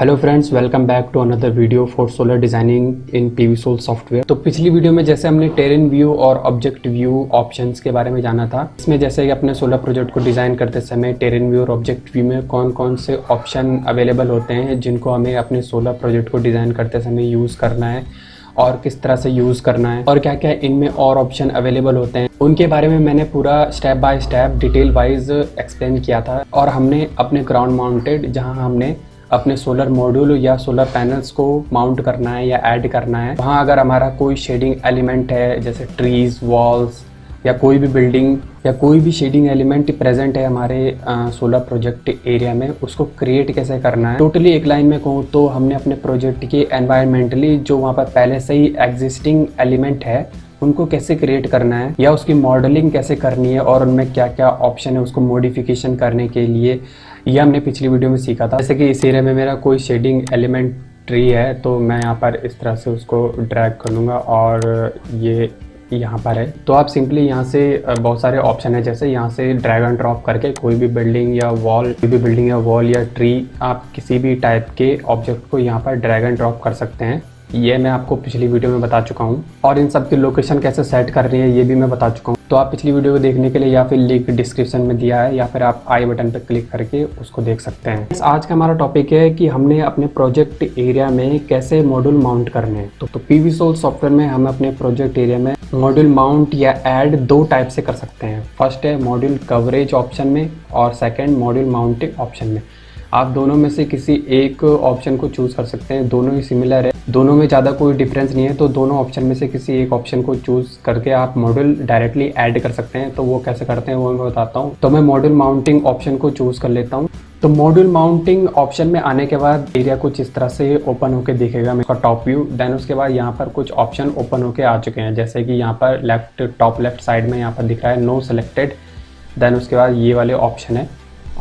Hello friends, welcome back to another video for solar designing in PVSol software. तो पिछली video में जैसे हमने टेरेन व्यू और ऑब्जेक्ट व्यू ऑप्शंस के बारे में जाना था, इसमें जैसे कि अपने सोलर प्रोजेक्ट को डिज़ाइन करते समय टेरेन व्यू और ऑब्जेक्ट व्यू में कौन कौन से ऑप्शन अवेलेबल होते हैं जिनको हमें अपने सोलर प्रोजेक्ट को डिज़ाइन करते समय यूज़ करना है और किस तरह से यूज़ करना है और क्या क्या इनमें और ऑप्शन अवेलेबल होते हैं, उनके बारे में मैंने पूरा step by step detail wise explain किया था। और हमने अपने ग्राउंड माउंटेड, जहां हमने अपने सोलर मॉड्यूल या सोलर पैनल्स को माउंट करना है या ऐड करना है, वहाँ अगर हमारा कोई शेडिंग एलिमेंट है जैसे ट्रीज, वॉल्स या कोई भी बिल्डिंग या कोई भी शेडिंग एलिमेंट प्रेजेंट है हमारे सोलर प्रोजेक्ट एरिया में, उसको क्रिएट कैसे करना है। टोटली एक लाइन में कहूँ तो हमने अपने प्रोजेक्ट के एनवायरमेंटली जो वहाँ पर पहले से ही एग्जिस्टिंग एलिमेंट है उनको कैसे क्रिएट करना है या उसकी मॉडलिंग कैसे करनी है और उनमें क्या क्या ऑप्शन है उसको मॉडिफिकेशन करने के लिए, ये हमने पिछली वीडियो में सीखा था। जैसे कि इस एरिया में मेरा कोई शेडिंग एलिमेंट ट्री है तो मैं यहाँ पर इस तरह से उसको ड्रैग कर लूँगा और ये यहाँ पर है। तो आप सिंपली यहाँ से बहुत सारे ऑप्शन है, जैसे यहाँ से ड्रैग एंड ड्रॉप करके कोई भी बिल्डिंग या वॉल या ट्री, आप किसी भी टाइप के ऑब्जेक्ट को यहाँ पर ड्रैग एंड ड्रॉप कर सकते हैं। ये मैं आपको पिछली वीडियो में बता चुका हूँ और इन सब की लोकेशन कैसे सेट करनी है ये भी मैं बता चुका हूँ। तो आप पिछली वीडियो को देखने के लिए या फिर लिंक डिस्क्रिप्शन में दिया है या फिर आप आई बटन पर क्लिक करके उसको देख सकते हैं। आज का हमारा टॉपिक है कि हमने अपने प्रोजेक्ट एरिया में कैसे मॉड्यूल माउंट करने हैं। तो PVSol सॉफ्टवेयर में हम अपने प्रोजेक्ट एरिया में मॉड्यूल माउंट या ऐड दो टाइप से कर सकते हैं। फर्स्ट है मॉड्यूल कवरेज ऑप्शन में और सेकेंड मॉड्यूल माउंटिंग ऑप्शन में। आप दोनों में से किसी एक ऑप्शन को चूज़ कर सकते हैं, दोनों ही सिमिलर है, दोनों में ज़्यादा कोई डिफरेंस नहीं है। तो दोनों ऑप्शन में से किसी एक ऑप्शन को चूज़ करके आप मॉड्यूल डायरेक्टली ऐड कर सकते हैं। तो वो कैसे करते हैं वो मैं बताता हूँ। तो मैं मॉड्यूल माउंटिंग ऑप्शन को चूज़ कर लेता हूँ। तो मॉड्यूल माउंटिंग ऑप्शन में आने के बाद एरिया कुछ इस तरह से ओपन होकर दिखेगा मेरा टॉप व्यू। देन उसके बाद यहाँ पर कुछ ऑप्शन ओपन होकर आ चुके हैं, जैसे कि यहाँ पर टॉप लेफ्ट साइड में यहाँ पर दिख रहा है नो सेलेक्टेड। देन उसके बाद ये वाले ऑप्शन है।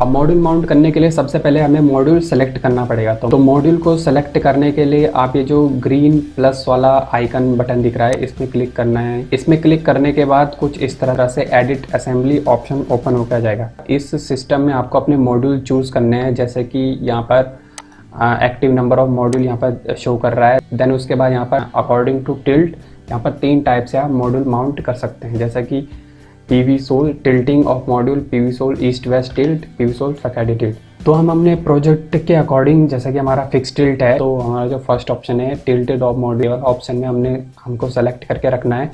अब मॉड्यूल माउंट करने के लिए सबसे पहले हमें मॉड्यूल सेलेक्ट करना पड़ेगा। तो मॉड्यूल को सेलेक्ट करने के लिए आप ये जो ग्रीन प्लस वाला आइकन बटन दिख रहा है इसमें क्लिक करना है। इसमें क्लिक करने के बाद कुछ इस तरह से एडिट असेंबली ऑप्शन ओपन होकर जाएगा। इस सिस्टम में आपको अपने मॉड्यूल चूज़ करने हैं, जैसे कि यहाँ पर एक्टिव नंबर ऑफ मॉड्यूल यहाँ पर शो कर रहा है। देन उसके बाद यहाँ पर अकॉर्डिंग टू टिल्ट, यहाँ पर 3 टाइप से आप मॉड्यूल माउंट कर सकते हैं, जैसे कि PVSol tilting of module, PVSol east west tilt, PVSol faceted tilt. तो हम अपने प्रोजेक्ट के अकॉर्डिंग, जैसे कि हमारा फिक्स टिल्ट है तो हमारा जो फर्स्ट ऑप्शन है टिल्टेड ऑफ मॉड्यूल ऑप्शन में हमको सेलेक्ट करके रखना है।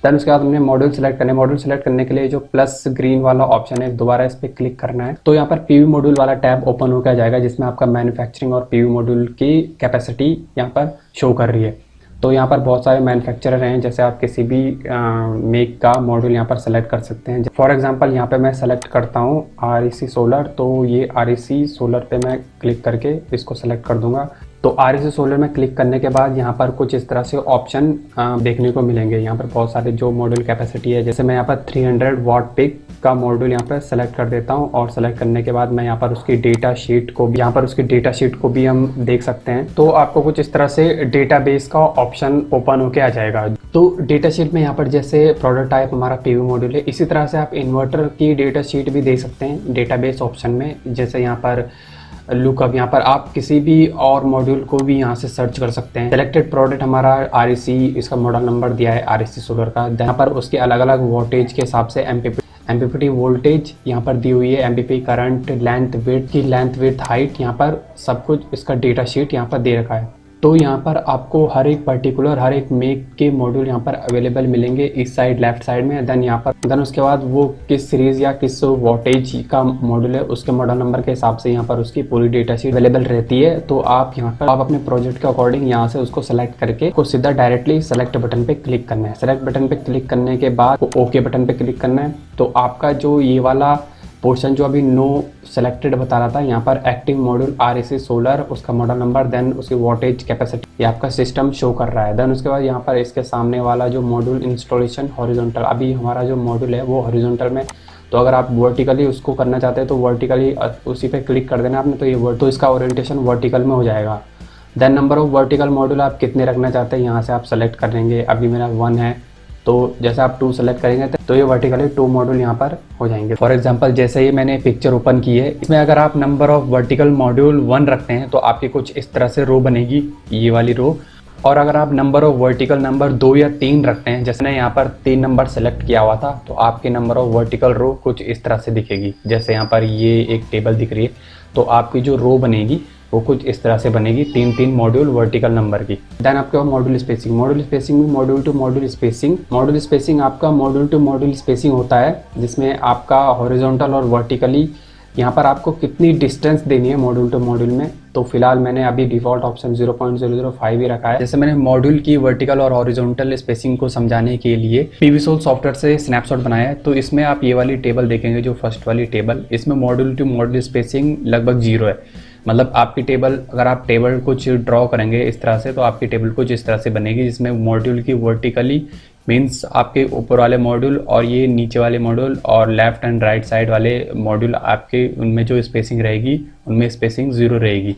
देन उसके बाद हमने मॉड्यूल सेलेक्ट करना है। मॉड्यूल सेलेक्ट करने के लिए जो प्लस ग्रीन वाला ऑप्शन है दोबारा इस पर क्लिक करना है। तो यहाँ पर PV मॉड्यूल वाला टैब ओपन होकर जाएगा जिसमें आपका मैन्युफैक्चरिंग और PV मॉड्यूल की कैपेसिटी यहाँ पर शो कर रही है। तो यहाँ पर बहुत सारे मैन्युफैक्चरर हैं, जैसे आप किसी भी मेक का मॉड्यूल यहाँ पर सेलेक्ट कर सकते हैं। फॉर एग्जांपल यहाँ पे मैं सेलेक्ट करता हूँ REC सोलर। तो ये REC सोलर पे मैं क्लिक करके इसको सेलेक्ट कर दूंगा। तो REC सोलर में क्लिक करने के बाद यहाँ पर कुछ इस तरह से ऑप्शन देखने को मिलेंगे। यहाँ पर बहुत सारे जो मॉड्यूल कैपेसिटी है, जैसे मैं यहाँ पर 300 वाट पिक का मॉड्यूल यहाँ पर सेलेक्ट कर देता हूँ और सेलेक्ट करने के बाद मैं यहाँ पर उसकी डेटा शीट को भी हम देख सकते हैं। तो आपको कुछ इस तरह से डेटाबेस का ऑप्शन ओपन होके आ जाएगा। तो डेटा शीट में यहाँ पर जैसे प्रोडक्ट टाइप हमारा PV मॉड्यूल है, इसी तरह से आप इन्वर्टर की डेटा शीट भी देख सकते हैं डेटाबेस ऑप्शन में। जैसे यहाँ पर लुकअप, यहाँ पर आप किसी भी और मॉड्यूल को भी यहाँ से सर्च कर सकते हैं। सेलेक्टेड प्रोडक्ट हमारा REC, इसका मॉडल नंबर दिया है REC सोलर का। यहाँ पर उसके अलग अलग वोल्टेज के हिसाब से MPPT वोल्टेज यहाँ पर दी हुई है, MPP current, length width height, यहाँ पर सब कुछ इसका डेटा शीट यहाँ पर दे रखा है। तो यहाँ पर आपको हर एक मेक के मॉड्यूल यहाँ पर अवेलेबल मिलेंगे इस साइड लेफ्ट साइड में। देन उसके बाद वो किस सीरीज या किस वोल्टेज का मॉड्यूल है उसके मॉडल नंबर के हिसाब से यहाँ पर उसकी पूरी डेटा शीट अवेलेबल रहती है। तो आप यहाँ पर अपने प्रोजेक्ट के अकॉर्डिंग यहाँ से उसको सेलेक्ट करके को सीधा डायरेक्टली सेलेक्ट बटन पे क्लिक करना है। सेलेक्ट बटन पे क्लिक करने के बाद ओके बटन पे क्लिक करना है। तो आपका जो ये वाला पोर्शन जो अभी नो सेलेक्टेड बता रहा था, यहाँ पर एक्टिव मॉड्यूल REC सोलर, उसका मॉडल नंबर, देन उसकी वोल्टेज कैपेसिटी, ये आपका सिस्टम शो कर रहा है। देन उसके बाद यहाँ पर इसके सामने वाला जो मॉड्यूल इंस्टॉलेशन हॉरिजॉन्टल, अभी हमारा जो मॉड्यूल है वो हॉरिजॉन्टल में। तो अगर आप वर्टिकली उसको करना चाहते हैं तो वर्टिकली उसी पे क्लिक कर देना आपने, तो इसका ओरिएंटेशन वर्टिकल में हो जाएगा। Then number of vertical module आप कितने रखना चाहते हैं यहाँ से आप सेलेक्ट कर लेंगे। अभी मेरा 1 है। तो जैसे आप 2 सेलेक्ट करेंगे तो ये वर्टिकली 2 मॉड्यूल यहाँ पर हो जाएंगे। फॉर एग्जांपल जैसे ये मैंने पिक्चर ओपन की है, इसमें अगर आप नंबर ऑफ वर्टिकल मॉड्यूल 1 रखते हैं तो आपकी कुछ इस तरह से रो बनेगी, ये वाली रो। और अगर आप नंबर ऑफ वर्टिकल नंबर 2 या 3 रखते हैं, जैसे मैंने यहाँ पर 3 नंबर सेलेक्ट किया हुआ था, तो आपकी नंबर ऑफ वर्टिकल रो कुछ इस तरह से दिखेगी। जैसे यहाँ पर ये एक टेबल दिख रही है, तो आपकी जो रो बनेगी वो कुछ इस तरह से बनेगी, 3-3 मॉड्यूल वर्टिकल नंबर की। देन आपके पास मॉड्यूल स्पेसिंग। मॉड्यूल स्पेसिंग में module to module spacing. Module spacing आपका मॉड्यूल टू मॉड्यूल स्पेसिंग होता है, जिसमें आपका हॉरिजॉन्टल और वर्टिकली यहाँ पर आपको कितनी डिस्टेंस देनी है मॉड्यूल टू मॉड्यूल में। तो फिलहाल मैंने अभी डिफ़ॉल्ट ऑप्शन 0.005 ही रखा है। जैसे मैंने मॉड्यूल की वर्टिकल और हॉरिजॉन्टल स्पेसिंग को समझाने के लिए पीवीसोल सॉफ्टवेयर से स्नैपशॉट बनाया है। तो इसमें आप ये वाली टेबल देखेंगे, जो फर्स्ट वाली टेबल, इसमें मॉड्यूल टू मॉड्यूल स्पेसिंग लगभग 0 है। मतलब आपकी टेबल, अगर आप टेबल कुछ ड्रॉ करेंगे इस तरह से, तो आपकी टेबल कुछ इस तरह से बनेगी, जिसमें मॉड्यूल की वर्टिकली मीन्स आपके ऊपर वाले मॉड्यूल और ये नीचे वाले मॉड्यूल और लेफ्ट एंड राइट साइड वाले मॉड्यूल आपके, उनमें जो स्पेसिंग रहेगी उनमें स्पेसिंग 0 रहेगी।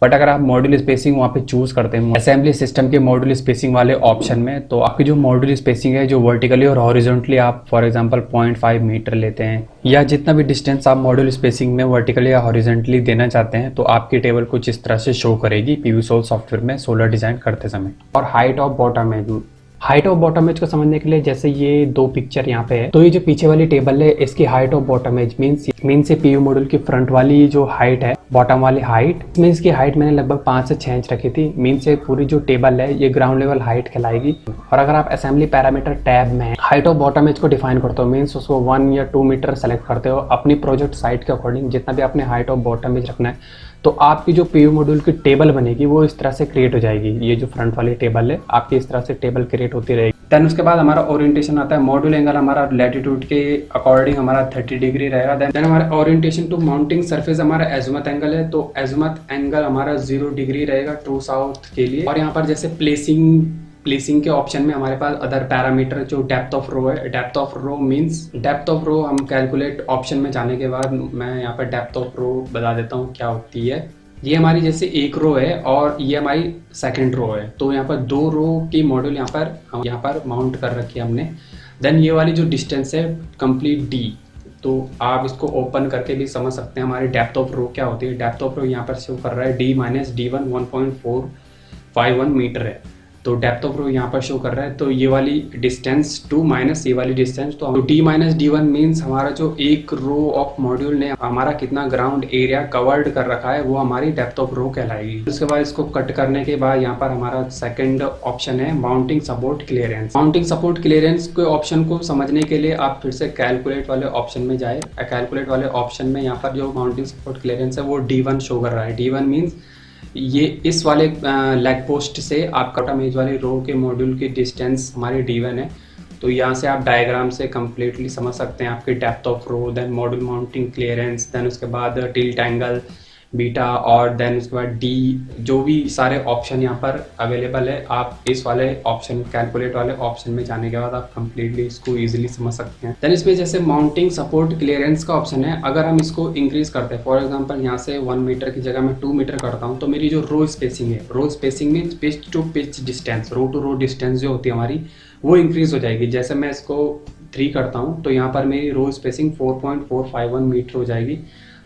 बट अगर आप मॉड्यूल स्पेसिंग वहाँ पे चूज़ करते हैं असेंबली सिस्टम के मॉड्यूल स्पेसिंग वाले ऑप्शन में, तो आपकी जो मॉड्यूल स्पेसिंग है, जो वर्टिकली और हॉरिजॉन्टली आप फॉर एग्जांपल 0.5 मीटर लेते हैं या जितना भी डिस्टेंस आप मॉड्यूल स्पेसिंग में वर्टिकली या हॉरिजॉन्टली देना चाहते हैं, तो आपकी टेबल कुछ इस तरह से शो करेगी पीवीसोल सॉफ्टवेयर में सोलर डिज़ाइन करते समय। और height of bottom edge. Height of bottom edge को समझने के लिए, जैसे ये 2 पिक्चर यहाँ पे है, तो ये जो पीछे वाली टेबल है, इसकी height of bottom edge means ये पीयू मॉड्यूल की फ्रंट वाली जो हाइट है, बॉटम वाली हाइट, इसमें इसकी हाइट मैंने लगभग 5 से 6 इंच रखी थी। मीन्स ये पूरी जो टेबल है ये ग्राउंड लेवल हाइट कहलाएगी। और अगर आप असेंबली पैरामीटर टैब में हाइट ऑफ बॉटम एज को डिफाइन करते हो, मीन्स उसको 1 या 2 मीटर सेलेक्ट करते हो, अपनी प्रोजेक्ट साइट के अकॉर्डिंग जितना भी आपने हाइट ऑफ बॉटम एज रखना है, तो आपकी जो पीयू मॉड्यूल की टेबल बनेगी वो इस तरह से क्रिएट हो जाएगी। ये जो फ्रंट वाली टेबल है आपकी इस तरह से टेबल क्रिएट होती रहेगी। देन उसके बाद हमारा ओरिएंटेशन आता है। मॉड्यूल एंगल हमारा लैटिट्यूड के अकॉर्डिंग हमारा 30 डिग्री रहेगा। देन हमारा ओरिएंटेशन टू माउंटिंग सरफेस हमारा एज़िमुथ एंगल है, तो एज़िमुथ एंगल हमारा 0 डिग्री रहेगा ट्रू साउथ के लिए। और यहाँ पर जैसे प्लेसिंग के ऑप्शन में हमारे पास अदर पैरामीटर जो डेप्थ ऑफ रो है। Depth of row means depth of row हम कैलकुलेट ऑप्शन में जाने के बाद मैं यहाँ पर डेप्थ ऑफ रो बता देता हूँ क्या होती है। ये हमारी जैसे एक रो है और ये हमारी सेकंड रो है, तो यहाँ पर 2 रो की मॉड्यूल यहाँ पर माउंट कर रखी है हमने। देन ये वाली जो डिस्टेंस है कंप्लीट डी, तो आप इसको ओपन करके भी समझ सकते हैं हमारी डेप्थ ऑफ रो क्या होती है। डेप्थ ऑफ रो यहाँ पर शो कर रहा है D - D1 1.451 मीटर है, तो डेप्थ ऑफ रो यहाँ पर शो कर रहा है। तो ये वाली डिस्टेंस 2 माइनस ये वाली डिस्टेंस, तो D - D1 मीन्स हमारा जो एक रो ऑफ मॉड्यूल ने हमारा कितना ग्राउंड एरिया कवर्ड कर रखा है, वो हमारी डेप्थ ऑफ रो कहलाएगी। उसके बाद इसको कट करने के बाद यहाँ पर हमारा सेकंड ऑप्शन है mounting support clearance. Mounting support clearance के ऑप्शन को समझने के लिए आप फिर से कैलकुलेट वाले ऑप्शन में जाए। कैलकुलेट वाले ऑप्शन में यहाँ पर जो माउंटिंग सपोर्ट क्लियरेंस है वो D1 शो कर रहा है। D1 मीन्स ये इस वाले लेग पोस्ट से आपका बॉटम एज वाली रो के मॉड्यूल की डिस्टेंस हमारी D1 है। तो यहाँ से आप डायग्राम से कम्प्लीटली समझ सकते हैं आपकी depth of row, then module mounting clearance, then उसके बाद टिल्ट एंगल बीटा, और देन उसके बाद डी, जो भी सारे ऑप्शन यहाँ पर अवेलेबल है। आप इस वाले ऑप्शन कैलकुलेट वाले ऑप्शन में जाने के बाद आप कंप्लीटली इसको इजीली समझ सकते हैं। देन इसमें जैसे माउंटिंग सपोर्ट क्लियरेंस का ऑप्शन है, अगर हम इसको इंक्रीज करते हैं, फॉर एग्जांपल यहाँ से 1 मीटर की जगह मैं 2 मीटर करता हूँ, तो मेरी जो रो स्पेसिंग है, row spacing means pitch to pitch distance, row to row distance जो होती है हमारी, वो इंक्रीज हो जाएगी। जैसे मैं इसको 3 करता हूँ तो यहाँ पर मेरी रो स्पेसिंग 4.451 मीटर हो जाएगी।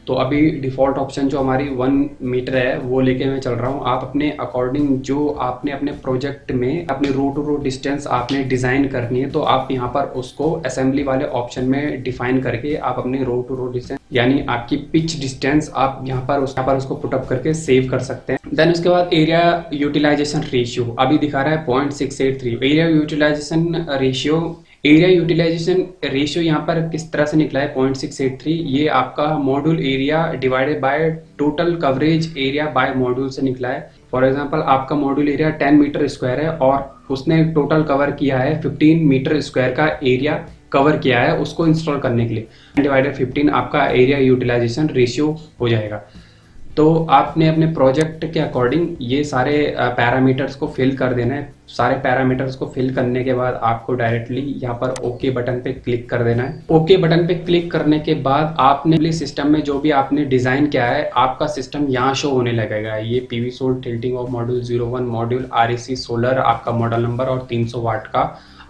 तो अभी डिफ़ॉल्ट ऑप्शन जो हमारी 1 मीटर है वो लेके मैं चल रहा हूँ। आप अपने अकॉर्डिंग जो आपने अपने प्रोजेक्ट में अपने रो टू रो डिस्टेंस आपने डिज़ाइन करनी है, तो आप यहाँ पर उसको असेंबली वाले ऑप्शन में डिफाइन करके आप अपने रो टू रो डिस्टेंस यानी आपकी पिच डिस्टेंस आप यहाँ पर उसको पुटअप करके सेव कर सकते हैं। देन उसके बाद एरिया यूटिलाइजेशन रेशियो अभी दिखा रहा है 0.683। एरिया यूटिलाइजेशन रेशियो यहाँ पर किस तरह से निकला है 0.683। ये आपका module area divided by total coverage area bye module से निकला है। फॉर एग्जांपल आपका मॉड्यूल एरिया 10 मीटर स्क्वायर है और उसने टोटल कवर किया है 15 मीटर स्क्वायर का एरिया कवर किया है उसको इंस्टॉल करने के लिए, डिवाइडेड 15 आपका एरिया यूटिलाइजेशन रेशियो हो जाएगा। तो आपने अपने प्रोजेक्ट के अकॉर्डिंग ये सारे पैरामीटर्स को फिल कर देना है। सारे पैरामीटर्स को फिल करने के बाद आपको डायरेक्टली यहाँ पर ओके बटन पे क्लिक कर देना है। ओके बटन पे क्लिक करने के बाद आपने सिस्टम में जो भी आपने डिज़ाइन किया है आपका सिस्टम यहाँ शो होने लगेगा। ये PVSol tilting of module 01 module REC solar आपका मॉडल नंबर और 300 वाट का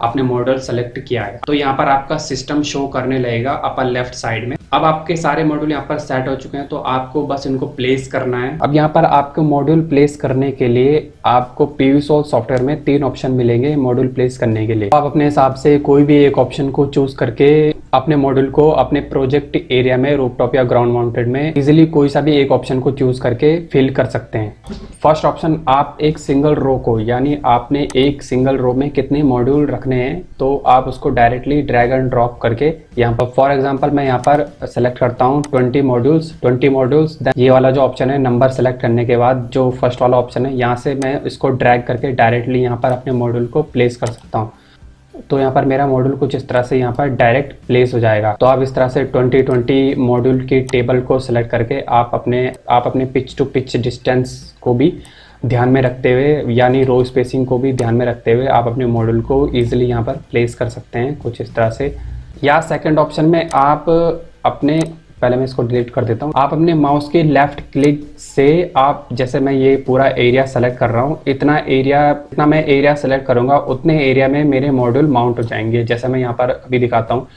आपने मॉड्यूल सेलेक्ट किया है। तो यहाँ पर आपका सिस्टम शो करने लगेगा अपर लेफ्ट साइड में। अब आपके सारे मॉड्यूल यहाँ पर सेट हो चुके हैं, तो आपको बस इनको प्लेस करना है। अब यहाँ पर आपको मॉड्यूल प्लेस करने के लिए आपको PVSol सॉफ्टवेयर में 3 ऑप्शन मिलेंगे मॉड्यूल प्लेस करने के लिए। आप अपने हिसाब से कोई भी एक ऑप्शन को चूज करके अपने मॉड्यूल को अपने प्रोजेक्ट एरिया में रूफटॉप या ग्राउंड माउंटेड में इजीली कोई सा भी एक ऑप्शन को चूज करके फिल कर सकते हैं। फर्स्ट ऑप्शन, आप एक सिंगल रो को, यानी आपने एक सिंगल रो में कितने मॉड्यूल रखने हैं, तो आप उसको डायरेक्टली ड्रैग एंड ड्रॉप करके यहाँ पर, फॉर एग्जांपल मैं यहाँ पर सेलेक्ट करता हूँ 20 मॉड्यूल्स। ये वाला जो ऑप्शन है नंबर सेलेक्ट करने के बाद जो फर्स्ट वाला ऑप्शन है, यहाँ से मैं इसको ड्रैग करके डायरेक्टली यहाँ पर अपने मॉड्यूल को प्लेस कर सकता हूँ। तो यहाँ पर मेरा मॉड्यूल कुछ इस तरह से यहाँ पर डायरेक्ट प्लेस हो जाएगा। तो आप इस तरह से 20 मॉड्यूल की टेबल को सिलेक्ट करके आप अपने पिच टू पिच डिस्टेंस को भी ध्यान में रखते हुए, यानी रो स्पेसिंग को भी ध्यान में रखते हुए आप अपने मॉड्यूल को ईजिली यहाँ पर प्लेस कर सकते हैं कुछ इस तरह से। या सेकंड ऑप्शन में आप अपने, पहले मैं इसको डिलीट कर देता हूँ, आप अपने माउस के लेफ्ट क्लिक से आप, जैसे मैं ये पूरा एरिया सेलेक्ट कर रहा हूँ, इतना मैं एरिया सेलेक्ट करूँगा उतने एरिया में मेरे मॉड्यूल माउंट हो जाएंगे। जैसे मैं यहाँ पर अभी दिखाता हूँ,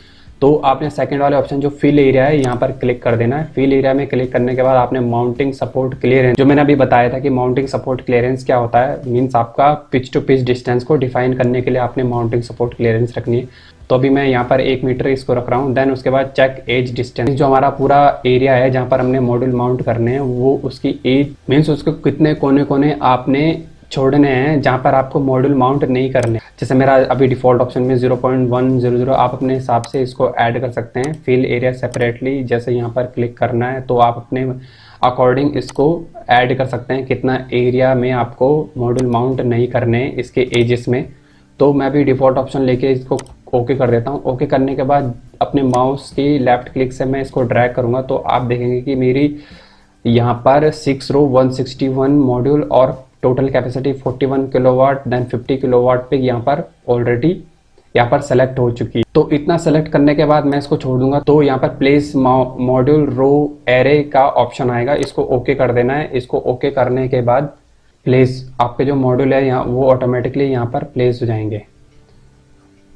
तो आपने सेकंड वाले ऑप्शन जो फिल एरिया है यहाँ पर क्लिक कर देना है। फिल एरिया में क्लिक करने के बाद आपने माउंटिंग सपोर्ट क्लियरेंस, जो मैंने अभी बताया था कि माउंटिंग सपोर्ट क्लियरेंस क्या होता है, मीन्स आपका पिच टू पिच डिस्टेंस को डिफाइन करने के लिए आपने माउंटिंग सपोर्ट क्लियरेंस रखनी है। तो अभी मैं यहाँ पर 1 मीटर इसको रख रहा हूँ। देन उसके बाद चेक एज डिस्टेंस, जो हमारा पूरा एरिया है जहाँ पर हमने मॉड्यूल माउंट करने हैं, वो उसकी एज मीन्स उसके कितने कोने कोने आपने छोड़ने हैं जहाँ पर आपको मॉड्यूल माउंट नहीं करने। जैसे मेरा अभी डिफ़ॉल्ट ऑप्शन में 0.100, आप अपने हिसाब से इसको ऐड कर सकते हैं। फिल एरिया सेपरेटली, जैसे यहाँ पर क्लिक करना है तो आप अपने अकॉर्डिंग इसको ऐड कर सकते हैं कितना एरिया में आपको मॉड्यूल माउंट नहीं करने इसके एजेस में। तो मैं भी डिफ़ॉल्ट ऑप्शन लेके इसको ओके कर देता हूँ। ओके करने के बाद अपने माउस की लेफ्ट क्लिक से मैं इसको ड्रैग करूँगा तो आप देखेंगे कि मेरी यहाँ पर 6 रो 161 मॉड्यूल और total capacity 41 kilowatt, then 50 kilowatt पे यहाँ पर ऑलरेडी यहाँ पर सेलेक्ट हो चुकी है। तो इतना सेलेक्ट करने के बाद मैं इसको छोड़ दूंगा, तो यहाँ पर प्लेस मॉड्यूल रो एरे का ऑप्शन आएगा, इसको ओके कर देना है। इसको ओके करने के बाद प्लेस, आपके जो मॉड्यूल है यहाँ वो ऑटोमेटिकली यहाँ पर प्लेस हो जाएंगे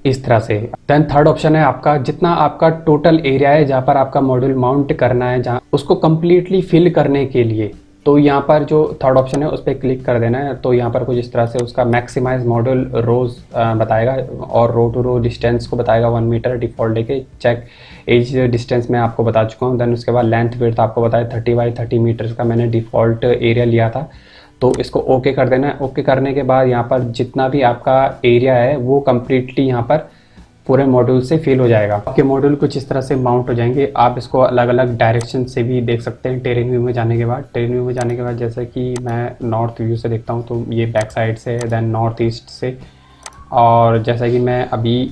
इस तरह से। देन थर्ड ऑप्शन है आपका, जितना आपका टोटल एरिया है जहाँ पर आपका मॉड्यूल माउंट करना है, जहाँ उसको कंप्लीटली फिल करने के लिए, तो यहाँ पर जो थर्ड ऑप्शन है उस पर क्लिक कर देना है। तो यहाँ पर कुछ इस तरह से उसका मैक्सिमाइज मॉड्यूल रोज बताएगा और रो टू रो डिस्टेंस को बताएगा 1 मीटर डिफॉल्ट लेके। चेक एज डिस्टेंस मैं आपको बता चुका हूँ। देन उसके बाद लेंथ विड्थ आपको बताया 30 बाई 30 मीटर्स का मैंने डिफ़ॉल्ट एरिया लिया था। तो इसको ओके कर देना है। ओके करने के बाद यहाँ पर जितना भी आपका एरिया है वो कम्प्लीटली यहाँ पर पूरे मॉड्यूल से फिल हो जाएगा। आपके मॉड्यूल कुछ इस तरह से माउंट हो जाएंगे। आप इसको अलग अलग डायरेक्शन से भी देख सकते हैं। टेरेन व्यू में जाने के बाद जैसे कि मैं नॉर्थ व्यू से देखता हूँ तो ये बैक साइड से है, देन नॉर्थ ईस्ट से, और जैसा कि मैं अभी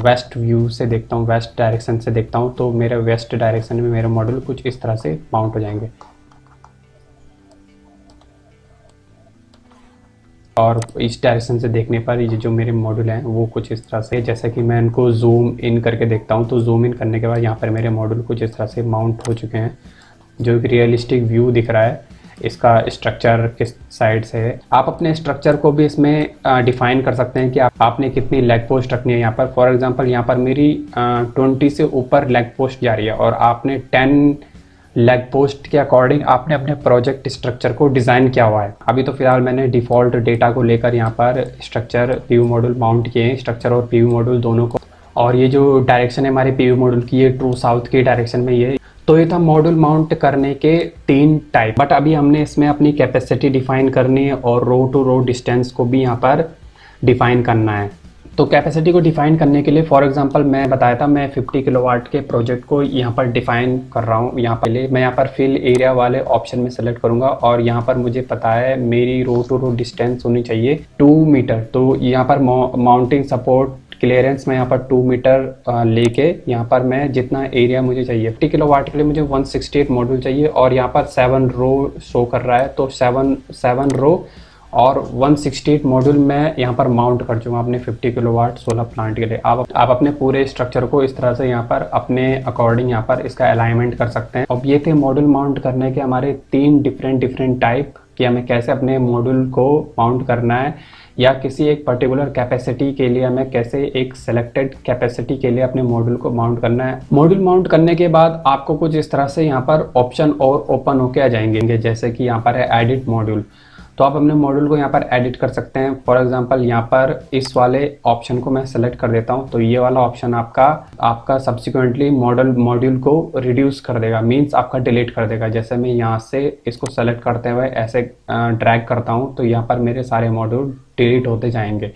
वेस्ट व्यू से देखता हूँ, वेस्ट डायरेक्शन से देखता हूँ, तो मेरे वेस्ट डायरेक्शन में मेरे मॉड्यूल कुछ इस तरह से माउंट हो जाएंगे। और इस डायरेक्शन से देखने पर ये जो मेरे मॉड्यूल हैं वो कुछ इस तरह से, जैसे कि मैं इनको जूम इन करके देखता हूँ, तो जूम इन करने के बाद यहाँ पर मेरे मॉड्यूल कुछ इस तरह से माउंट हो चुके हैं। जो एक रियलिस्टिक व्यू दिख रहा है इसका स्ट्रक्चर किस साइड से है। आप अपने स्ट्रक्चर को भी इसमें डिफाइन कर सकते हैं कि आपने कितनी लेग पोस्ट रखनी है। यहाँ पर फॉर एग्जांपल यहाँ पर मेरी 20 से ऊपर लेग पोस्ट जा रही है और आपने 10 लेग पोस्ट के अकॉर्डिंग आपने अपने प्रोजेक्ट स्ट्रक्चर को डिज़ाइन किया हुआ है। अभी तो फिलहाल मैंने डिफ़ॉल्ट डेटा को लेकर यहाँ पर स्ट्रक्चर पीयू मॉड्यूल माउंट किए हैं, स्ट्रक्चर और पीयू मॉड्यूल दोनों को। और ये जो डायरेक्शन है हमारे पीयू मॉड्यूल की, ये ट्रू साउथ की डायरेक्शन में ये। तो ये था मॉड्यूल माउंट करने के 3 टाइप। बट अभी हमने इसमें अपनी कैपेसिटी डिफाइन करनी है और रो टू रो डिस्टेंस को भी यहाँ पर डिफाइन करना है। तो कैपेसिटी को डिफाइन करने के लिए फॉर एग्जांपल मैं बताया था, मैं 50 किलोवाट के प्रोजेक्ट को यहाँ पर डिफाइन कर रहा हूँ। यहाँ पर मैं यहाँ पर फिल एरिया वाले ऑप्शन में सेलेक्ट करूँगा और यहाँ पर मुझे पता है मेरी रो टू रो डिस्टेंस होनी चाहिए 2 मीटर। तो यहाँ पर माउंटिंग सपोर्ट क्लियरेंस मैं यहाँ पर 2 मीटर लेके यहाँ पर मैं जितना एरिया मुझे चाहिए 50 किलोवाट के लिए मुझे 168 मॉड्यूल चाहिए और यहाँ पर 7 रो शो कर रहा है, तो 7 रो और 168 मॉड्यूल मैं यहाँ पर माउंट कर चुका अपने 50 किलोवाट सोलर प्लांट के लिए। आप अपने पूरे स्ट्रक्चर को इस तरह से यहाँ पर अपने अकॉर्डिंग यहाँ पर इसका अलाइनमेंट कर सकते हैं। अब ये थे मॉड्यूल माउंट करने के हमारे 3 डिफरेंट टाइप कि हमें कैसे अपने मॉड्यूल को माउंट करना है या किसी एक पर्टिकुलर कैपेसिटी के लिए हमें कैसे एक सेलेक्टेड कैपेसिटी के लिए अपने मॉड्यूल को माउंट करना है। मॉड्यूल माउंट करने के बाद आपको कुछ इस तरह से यहाँ पर ऑप्शन और ओपन होके आ जाएंगे, जैसे कि यहाँ पर है एडिट मॉड्यूल। तो आप अपने मॉड्यूल को यहाँ पर एडिट कर सकते हैं। फॉर एग्जांपल यहाँ पर इस वाले ऑप्शन को मैं सेलेक्ट कर देता हूँ, तो ये वाला ऑप्शन आपका सब्सिक्वेंटली मॉड्यूल को रिड्यूस कर देगा, मींस आपका डिलीट कर देगा। जैसे मैं यहाँ से इसको सेलेक्ट करते हुए ऐसे ड्रैग करता हूँ तो यहाँ पर मेरे सारे मॉड्यूल डिलीट होते जाएंगे,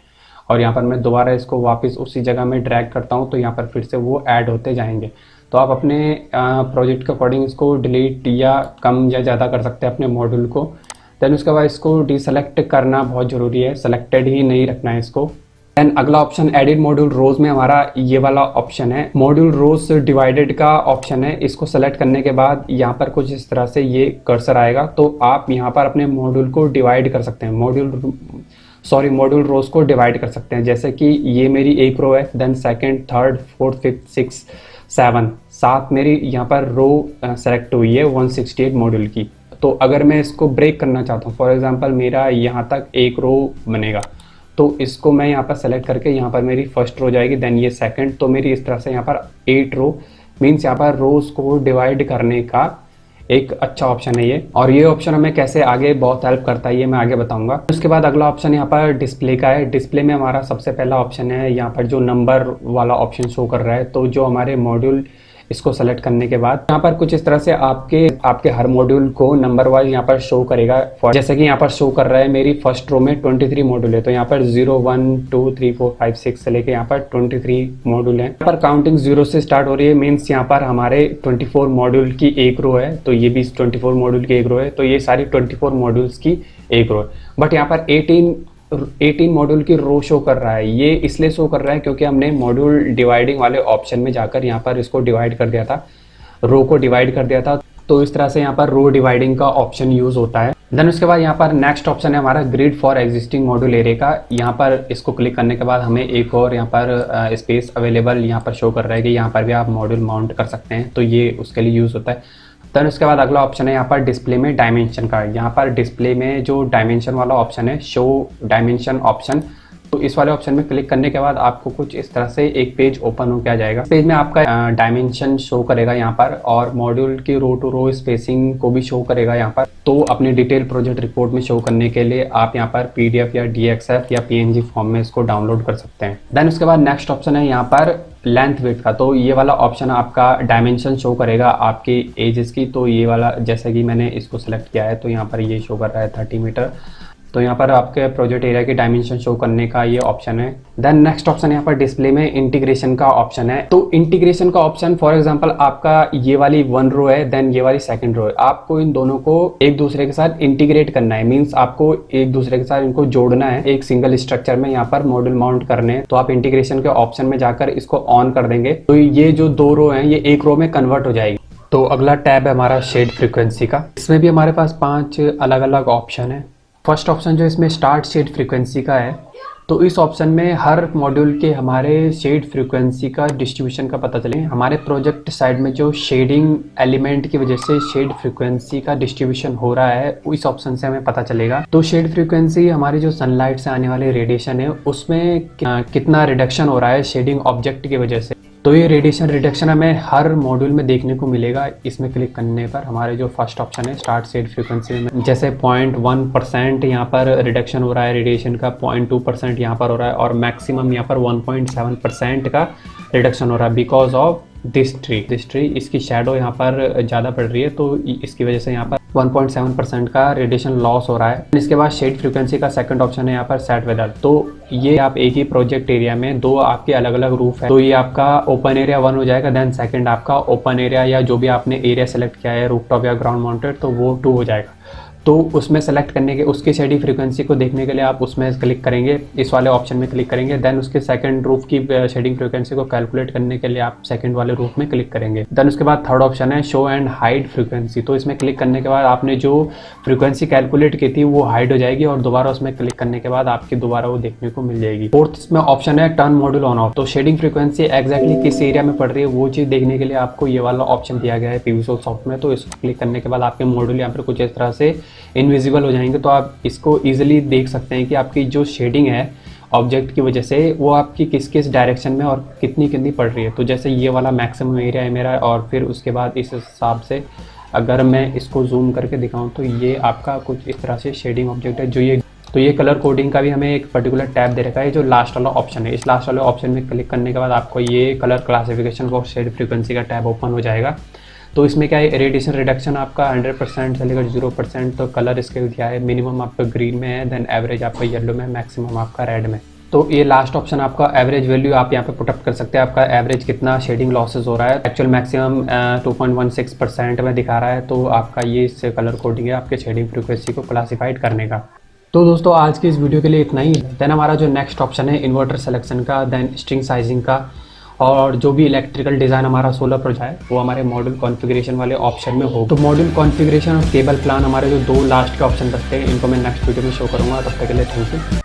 और यहाँ पर मैं दोबारा इसको वापस उसी जगह में ड्रैग करता हूँ तो यहाँ पर फिर से वो ऐड होते जाएंगे। तो आप अपने प्रोजेक्ट के अकॉर्डिंग इसको डिलीट या कम या ज़्यादा कर सकते हैं अपने मॉड्यूल को। देन उसके बाद इसको डिसेलेक्ट करना बहुत ज़रूरी है, सेलेक्टेड ही नहीं रखना है इसको। देन अगला ऑप्शन एडिट मॉड्यूल रोज में हमारा ये वाला ऑप्शन है, मॉड्यूल रोज डिवाइडेड का ऑप्शन है। इसको सेलेक्ट करने के बाद यहाँ पर कुछ इस तरह से ये कर्सर आएगा, तो आप यहाँ पर अपने मॉड्यूल को डिवाइड कर सकते हैं, मॉड्यूल रोज को डिवाइड कर सकते हैं। जैसे कि ये मेरी एक रो है, then second, third, fourth, fifth, six, 7 मेरी यहाँ पर रो सेलेक्ट हुई है 168 मॉड्यूल की। तो अगर मैं इसको ब्रेक करना चाहता हूँ, फॉर एग्जांपल मेरा यहाँ तक एक रो बनेगा, तो इसको मैं यहाँ पर सेलेक्ट करके यहाँ पर मेरी फर्स्ट रो जाएगी, देन ये सेकंड, तो मेरी इस तरह से यहाँ पर 8 रो, मीन्स यहाँ पर रोज को डिवाइड करने का एक अच्छा ऑप्शन है ये। और ये ऑप्शन हमें कैसे आगे बहुत हेल्प करता है ये मैं आगे बताऊंगा। उसके बाद अगला ऑप्शन यहाँ पर डिस्प्ले का है। डिस्प्ले में हमारा सबसे पहला ऑप्शन है यहाँ पर जो नंबर वाला ऑप्शन शो कर रहा है, तो जो हमारे मॉड्यूल इसको सेलेक्ट करने के बाद यहाँ पर कुछ इस तरह से आपके हर मॉड्यूल को नंबर वाइज यहाँ पर शो करेगा। जैसे कि यहाँ पर शो कर रहा है मेरी फर्स्ट रो में 23 मॉड्यूल है, तो यहाँ पर 0 1 2 3 4 5 6 से लेके यहाँ पर 23 मॉड्यूल है। यहाँ पर काउंटिंग 0 से स्टार्ट हो रही है, मीन्स यहाँ पर हमारे 24 मॉड्यूल की एक रो है, तो ये भी 24 मॉड्यूल की एक रो है, तो ये सारी 24 मॉड्यूल्स की एक रो है। बट यहाँ पर 18 मॉड्यूल की रो शो कर रहा है। ये इसलिए शो कर रहा है क्योंकि हमने मॉड्यूल डिवाइडिंग वाले ऑप्शन में जाकर यहाँ पर इसको डिवाइड कर दिया था, रो को डिवाइड कर दिया था, तो इस तरह से यहाँ पर रो डिवाइडिंग का ऑप्शन यूज होता है। देन उसके बाद यहाँ पर नेक्स्ट ऑप्शन है हमारा grid for existing module area का। यहाँ पर इसको क्लिक करने के बाद हमें एक और यहाँ पर स्पेस अवेलेबल यहाँ पर शो कर रहा है कि यहाँ पर भी आप मॉड्यूल माउंट कर सकते हैं, तो ये उसके लिए यूज होता है। देन उसके बाद अगला ऑप्शन है यहाँ पर डिस्प्ले में डायमेंशन का। यहाँ पर डिस्प्ले में जो डायमेंशन वाला ऑप्शन है, शो डायमेंशन ऑप्शन, तो इस वाले ऑप्शन में क्लिक करने के बाद आपको कुछ इस तरह से एक पेज ओपन होकर आ जाएगा। पेज में आपका डायमेंशन शो करेगा यहाँ पर, और मॉड्यूल की रो टू रो स्पेसिंग को भी शो करेगा यहाँ पर। तो अपने डिटेल प्रोजेक्ट रिपोर्ट में शो करने के लिए आप यहाँ पर PDF या DXF या PNG फॉर्म में इसको डाउनलोड कर सकते हैं। देन उसके बाद नेक्स्ट ऑप्शन है यहाँ पर लेंथ विड्थ का। तो ये वाला ऑप्शन आपका डायमेंशन शो करेगा आपकी एजेस की। तो ये वाला जैसे कि मैंने इसको सेलेक्ट किया है, तो यहाँ पर ये शो कर रहा है 30 मीटर। तो यहाँ पर आपके प्रोजेक्ट एरिया की डायमेंशन शो करने का ये ऑप्शन है। देन नेक्स्ट ऑप्शन यहाँ पर डिस्प्ले में इंटीग्रेशन का ऑप्शन है। तो इंटीग्रेशन का ऑप्शन फॉर एग्जांपल आपका ये वाली 1 रो है, देन ये वाली 2nd रो है, आपको इन दोनों को एक दूसरे के साथ इंटीग्रेट करना है, मीन्स आपको एक दूसरे के साथ इनको जोड़ना है एक सिंगल स्ट्रक्चर में, यहाँ पर मॉड्यूल माउंट करने हैं। तो आप इंटीग्रेशन के ऑप्शन में जाकर इसको ऑन कर देंगे, तो ये जो 2 रो है ये एक रो में कन्वर्ट हो जाएगी। तो अगला टैब है हमारा शेड फ्रीक्वेंसी का। इसमें भी हमारे पास 5 अलग अलग ऑप्शन है। फर्स्ट ऑप्शन जो इसमें स्टार्ट शेड फ्रीक्वेंसी का है, तो इस ऑप्शन में हर मॉड्यूल के हमारे शेड फ्रीक्वेंसी का डिस्ट्रीब्यूशन का पता चले। हमारे प्रोजेक्ट साइड में जो शेडिंग एलिमेंट की वजह से शेड फ्रीक्वेंसी का डिस्ट्रीब्यूशन हो रहा है, इस ऑप्शन से हमें पता चलेगा। तो शेड फ्रीक्वेंसी हमारी जो सनलाइट से आने वाले रेडिएशन है उसमें कितना रिडक्शन हो रहा है शेडिंग ऑब्जेक्ट की वजह से। तो ये रेडिएशन रिडक्शन हमें हर मॉड्यूल में देखने को मिलेगा। इसमें क्लिक करने पर हमारे जो फर्स्ट ऑप्शन है स्टार्ट शेड फ्रीक्वेंसी में, जैसे 0.1% यहाँ पर रिडक्शन हो रहा है रेडिएशन का, 0.2% यहाँ पर हो रहा है, और मैक्सिमम यहाँ पर 1.7% का रिडक्शन हो रहा है बिकॉज ऑफ दिस ट्री। इसकी शेडो यहाँ पर ज़्यादा पड़ रही है, तो इसकी वजह से यहाँ पर 1.7% का रेडिएशन लॉस हो रहा है। इसके बाद शेड फ्रीक्वेंसी का सेकंड ऑप्शन है यहाँ पर सेट वेदर। तो ये आप एक ही प्रोजेक्ट एरिया में 2 आपके अलग अलग रूफ है, तो ये आपका ओपन एरिया 1 हो जाएगा, देन सेकंड आपका ओपन एरिया या जो भी आपने एरिया सेलेक्ट किया है रूफटॉप या ग्राउंड माउंटेड, तो वो 2 हो जाएगा। तो उसमें सेलेक्ट करने के उसकी शेडिंग फ्रीक्वेंसी को देखने के लिए आप उसमें क्लिक करेंगे, इस वाले ऑप्शन में क्लिक करेंगे। देन उसके सेकंड रूफ की शेडिंग फ्रीक्वेंसी को कैलकुलेट करने के लिए आप सेकंड वाले रूफ में क्लिक करेंगे। देन उसके बाद थर्ड ऑप्शन है शो एंड हाइड फ्रीक्वेंसी। तो इसमें क्लिक करने के बाद आपने जो फ्रीक्वेंसी कैलकुलेट की थी वो हाइड हो जाएगी, और दोबारा उसमें क्लिक करने के बाद आपकी दोबारा वो देखने को मिल जाएगी। फोर्थ इसमें ऑप्शन है टर्न मॉड्यूल ऑन ऑफ। तो शेडिंग फ्रीक्वेंसी एक्जैक्टली किस एरिया में पड़ रही है वो चीज़ देखने के लिए आपको ये वाला ऑप्शन दिया गया है PVSol सॉफ्ट में। तो इसको क्लिक करने के बाद आपके मॉड्यूल यहाँ पर कुछ इस तरह से इनविजिबल हो जाएंगे, तो आप इसको ईजिली देख सकते हैं कि आपकी जो शेडिंग है ऑब्जेक्ट की वजह से वो आपकी किस किस डायरेक्शन में और कितनी कितनी पड़ रही है। तो जैसे ये वाला मैक्सिमम एरिया है मेरा, और फिर उसके बाद इस हिसाब से अगर मैं इसको जूम करके दिखाऊं तो ये आपका कुछ इस तरह से शेडिंग ऑब्जेक्ट है। जो ये कलर कोडिंग का भी हमें एक पर्टिकुलर टैब दे रखा है, जो लास्ट वाला ऑप्शन है। इस लास्ट वाले ऑप्शन में क्लिक करने के बाद आपको ये कलर क्लासिफिकेशन और शेड फ्रीक्वेंसी का टैब ओपन हो जाएगा। तो इसमें क्या है, रेडिएशन रिडक्शन आपका 100% से लेकर 0%, तो कलर इसके क्या है, मिनिमम आपका ग्रीन में है, देन एवरेज आपका येलो में, मैक्सिमम आपका रेड में। तो ये लास्ट ऑप्शन आपका एवरेज वैल्यू आप यहाँ पे पुटअप कर सकते हैं, आपका एवरेज कितना शेडिंग लॉसेस हो रहा है। एक्चुअल मैक्सिमम 2.16% में दिखा रहा है, तो आपका ये इससे कलर कोडिंग है आपके शेडिंग फ्रीक्वेंसी को क्लासीफाइड करने का। तो दोस्तों आज की इस वीडियो के लिए इतना ही। देन हमारा जो नेक्स्ट ऑप्शन है इन्वर्टर सिलेक्शन का, देन स्ट्रिंग साइजिंग का, और जो भी इलेक्ट्रिकल डिज़ाइन हमारा सोलर प्रोजेक्ट है वो हमारे मॉड्यूल कॉन्फ़िगरेशन वाले ऑप्शन में हो। तो मॉड्यूल कॉन्फ़िगरेशन और केबल प्लान हमारे जो दो लास्ट के ऑप्शन रखते हैं, इनको मैं नेक्स्ट वीडियो में शो करूँगा। तब तक के लिए थैंक यू।